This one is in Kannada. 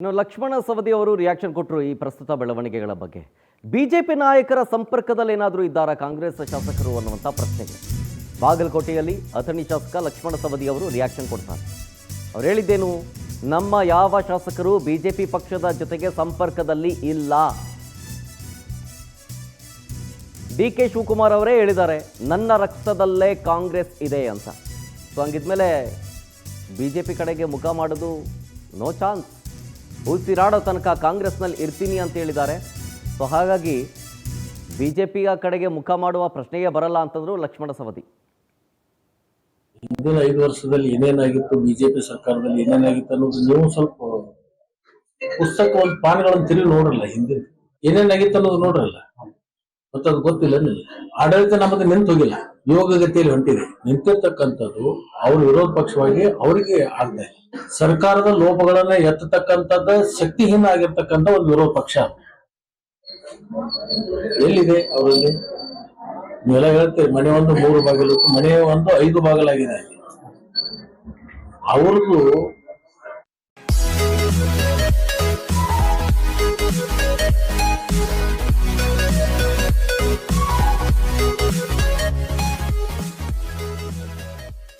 ಇನ್ನು ಲಕ್ಷ್ಮಣ ಸವದಿ ಅವರು ರಿಯಾಕ್ಷನ್ ಕೊಟ್ಟರು ಈ ಪ್ರಸ್ತುತ ಬೆಳವಣಿಗೆಗಳ ಬಗ್ಗೆ. ಬಿಜೆಪಿ ನಾಯಕರ ಸಂಪರ್ಕದಲ್ಲಿ ಏನಾದರೂ ಇದ್ದಾರಾ ಕಾಂಗ್ರೆಸ್ ಶಾಸಕರು ಅನ್ನುವಂಥ ಪ್ರಶ್ನೆಗೆ ಬಾಗಲಕೋಟೆಯಲ್ಲಿ ಅಥಣಿ ಶಾಸಕ ಲಕ್ಷ್ಮಣ ಸವದಿ ಅವರು ರಿಯಾಕ್ಷನ್ ಕೊಡ್ತಾರೆ. ಅವ್ರು ಹೇಳಿದ್ದೇನು, ನಮ್ಮ ಯಾವ ಶಾಸಕರು ಬಿಜೆಪಿ ಪಕ್ಷದ ಜೊತೆಗೆ ಸಂಪರ್ಕದಲ್ಲಿ ಇಲ್ಲ. ಡಿ ಕೆ ಶಿವಕುಮಾರ್ ಅವರೇ ಹೇಳಿದ್ದಾರೆ, ನನ್ನ ರಕ್ತದಲ್ಲೇ ಕಾಂಗ್ರೆಸ್ ಇದೆ ಅಂತ. ಸೊ ಹಂಗಿದ್ಮೇಲೆ ಬಿಜೆಪಿ ಕಡೆಗೆ ಮುಖ ಮಾಡೋದು ನೋ ಚಾನ್ಸ್, ಉಸಿರಾಡೋ ತನಕ ಕಾಂಗ್ರೆಸ್ನಲ್ಲಿ ಇರ್ತೀನಿ ಅಂತ ಹೇಳಿದ್ದಾರೆ. ಸೊ ಹಾಗಾಗಿ ಬಿಜೆಪಿಯ ಕಡೆಗೆ ಮುಖ ಮಾಡುವ ಪ್ರಶ್ನೆಯೇ ಬರಲ್ಲ ಅಂತಂದ್ರು ಲಕ್ಷ್ಮಣ ಸವದಿ. ಹಿಂದಿನ 5 ವರ್ಷದಲ್ಲಿ ಏನೇನಾಗಿತ್ತು, ಬಿಜೆಪಿ ಸರ್ಕಾರದಲ್ಲಿ ಏನೇನಾಗಿತ್ತು ಅನ್ನೋದು ನೀವು ಸ್ವಲ್ಪ ಪುಸ್ತಕ ಒಂದು ಪಾನಗಳನ್ನು ತಿರುಗಿ ನೋಡ್ರಲ್ಲ. ಹಿಂದಿನ ಏನೇನಾಗಿತ್ತು ಅನ್ನೋದು ನೋಡ್ರಲ್ಲ, ಮತ್ತದು ಗೊತ್ತಿಲ್ಲ. ನಿಮಗೆ ಆಡಳಿತ ನಮ್ಮದು ನಿಂತು ಹೋಗಿಲ್ಲ, ಯೋಗಗತಿಯಲ್ಲಿ ಹೊಂಟಿದೆ. ನಿಂತಿರ್ತಕ್ಕಂಥದ್ದು ಅವ್ರ ವಿರೋಧ ಪಕ್ಷವಾಗಿ ಅವರಿಗೆ ಆಗ್ತಾ ಇದೆ. ಸರ್ಕಾರದ ಲೋಪಗಳನ್ನ ಎತ್ತತಕ್ಕಂಥದ್ದು ಶಕ್ತಿಹೀನ ಆಗಿರ್ತಕ್ಕಂಥ ಒಂದು ವಿರೋಧ ಪಕ್ಷ ಎಲ್ಲಿದೆ ಅವರಲ್ಲಿ? ನೀವೆಲ್ಲ ಹೇಳ್ತೀರಿ, ಮನೆ ಒಂದು 3 ಬಾಗಿಲು, ಮನೆ ಒಂದು 5 ಬಾಗಿಲಾಗಿದೆ. ಅವ್ರದ್ದು